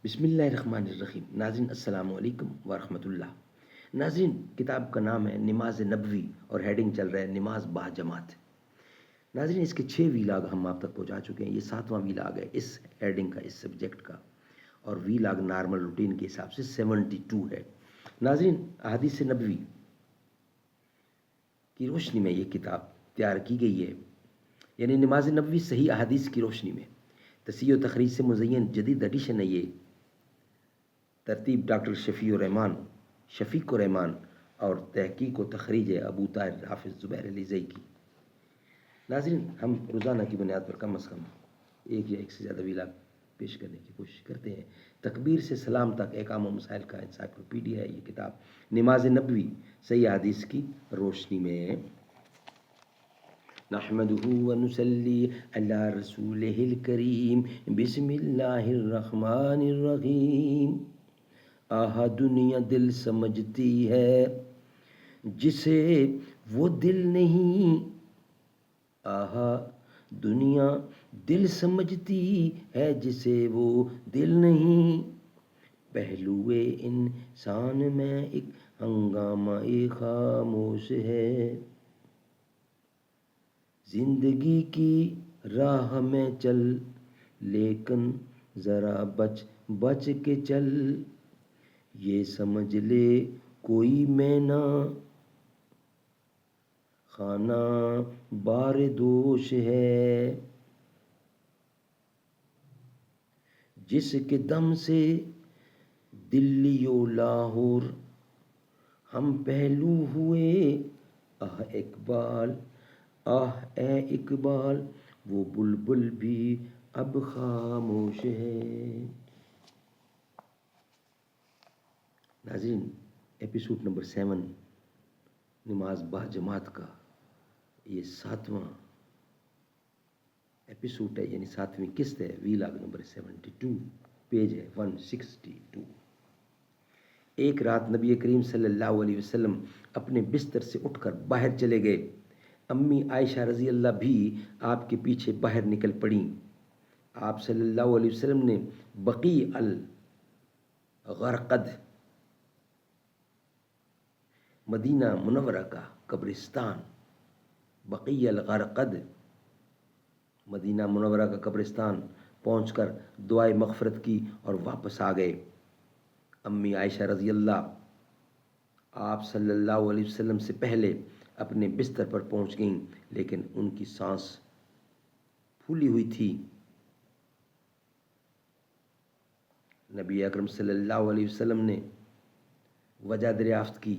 بسم اللہ الرحمن الرحیم۔ ناظرین السلام علیکم ورحمۃ اللہ۔ ناظرین، کتاب کا نام ہے نماز نبوی اور ہیڈنگ چل رہا ہے نماز با جماعت۔ ناظرین، اس کے 6 ویلاگ ہم آپ تک پہنچا چکے ہیں۔ یہ 7واں ویلاگ ہے اس ہیڈنگ کا، اس سبجیکٹ کا، اور ویلاگ نارمل روٹین کے حساب سے 72 ہے۔ ناظرین، احادیث نبوی کی روشنی میں یہ کتاب تیار کی گئی ہے، یعنی نماز نبوی صحیح احادیث کی روشنی میں تصحیح و تخریج سے مزین جدید ایڈیشن ہے۔ یہ ترتیب ڈاکٹر شفیق الرحمان اور تحقیق و تخریج ہے ابو طاہر حافظ زبیر علی زئی کی۔ ناظرین، ہم روزانہ کی بنیاد پر کم از کم ایک یا ایک سے زیادہ ویلاگ پیش کرنے کی کوشش کرتے ہیں۔ تکبیر سے سلام تک احکام و مسائل کا انسائکلوپیڈیا ہے یہ کتاب، نماز نبوی صحیح حدیث کی روشنی میں۔ نحمدہ ونصلی علی رسولہ الکریم، بسم اللہ الرحمن الرحیم۔ آہا دنیا دل سمجھتی ہے جسے وہ دل نہیں، آہا دنیا دل سمجھتی ہے جسے وہ دل نہیں، پہلوئے انسان میں ایک ہنگامہ خاموش ہے، زندگی کی راہ میں چل لیکن ذرا بچ بچ کے چل، یہ سمجھ لے کوئی میں نہ خانہ بار دوش ہے، جس کے دم سے دلی و لاہور ہم پہلو ہوئے، آہ اقبال آہ اے اقبال وہ بلبل بھی اب خاموش ہے۔ ناظرین، ایپیسوڈ نمبر 7 نماز با جماعت کا یہ 7واں ایپیسوڈ ہے، یعنی 7ویں قسط ہے۔ ویلاگ نمبر 72، پیج ہے 162۔ ایک رات نبی کریم صلی اللہ علیہ وسلم اپنے بستر سے اٹھ کر باہر چلے گئے۔ امی عائشہ رضی اللہ بھی آپ کے پیچھے باہر نکل پڑیں۔ آپ صلی اللہ علیہ وسلم نے بقیع الغرقد، مدینہ منورہ کا قبرستان، بقیع الغرقد مدینہ منورہ کا قبرستان پہنچ کر دعائے مغفرت کی اور واپس آ گئے۔ امی عائشہ رضی اللہ آپ صلی اللہ علیہ وسلم سے پہلے اپنے بستر پر پہنچ گئیں، لیکن ان کی سانس پھولی ہوئی تھی۔ نبی اکرم صلی اللہ علیہ وسلم نے وجہ دریافت کی۔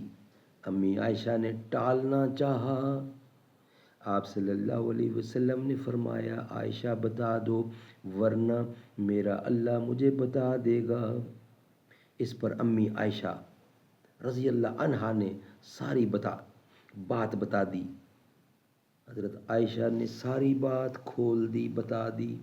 امی عائشہ نے ٹالنا چاہا۔ آپ صلی اللہ علیہ وسلم نے فرمایا، عائشہ بتا دو ورنہ میرا اللہ مجھے بتا دے گا۔ اس پر امی عائشہ رضی اللہ عنہا نے ساری بات بتا دی۔ حضرت عائشہ نے ساری بات کھول دی، بتا دی۔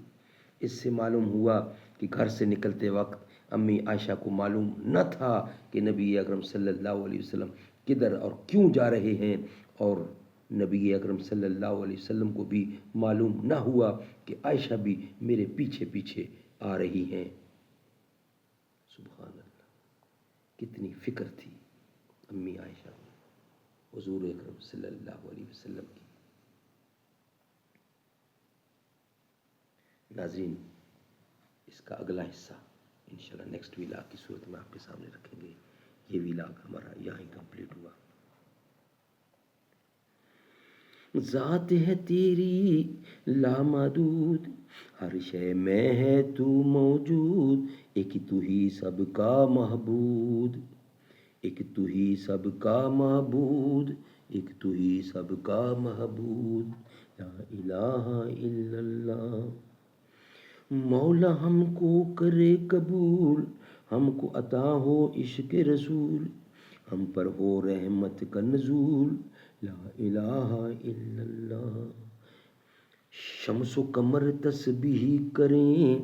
اس سے معلوم ہوا کہ گھر سے نکلتے وقت امی عائشہ کو معلوم نہ تھا کہ نبی اکرم صلی اللہ علیہ وسلم کدھر اور کیوں جا رہے ہیں، اور نبی اکرم صلی اللہ علیہ وسلم کو بھی معلوم نہ ہوا کہ عائشہ بھی میرے پیچھے پیچھے آ رہی ہیں۔ سبحان اللہ، کتنی فکر تھی امی عائشہ حضور اکرم صلی اللہ علیہ وسلم کی۔ ناظرین، اس کا اگلا حصہ انشاءاللہ نیکسٹ ویلاگ کی صورت میں آپ کے سامنے رکھیں گے۔ یہ ویلاگ ہمارا یہاں ہی کمپلیٹ ہوا۔ ذات ہے تیری لامحدود، ہر شے میں ہے تو موجود، ایک تو ہی سب کا معبود، ایک تو ہی سب کا معبود، ایک تو ہی سب کا محبود، لا الہ الا اللہ۔ مولا ہم کو کرے قبول، ہم کو عطا ہو عشق رسول، ہم پر ہو رحمت کا نزول، لا الہ الا اللہ۔ شمس و قمر تسبیح کریں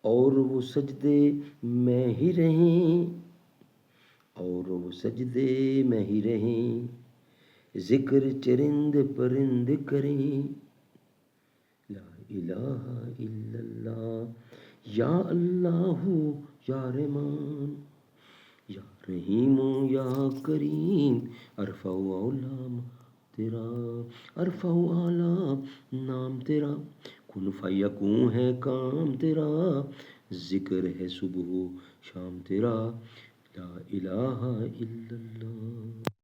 اور وہ سجدے میں ہی رہیں، اور وہ سجدے میں ہی رہیں، ذکر چرند پرند کریں، لا الہ الا اللہ۔ یا اللہ یا رحمان یا رحیم یا کریم، ارفع اعلیٰ تیرا، ارفع اعلیٰ نام تیرا، کن فیکون ہے کام تیرا، ذکر ہے صبح و شام تیرا، لا الہ الا اللہ۔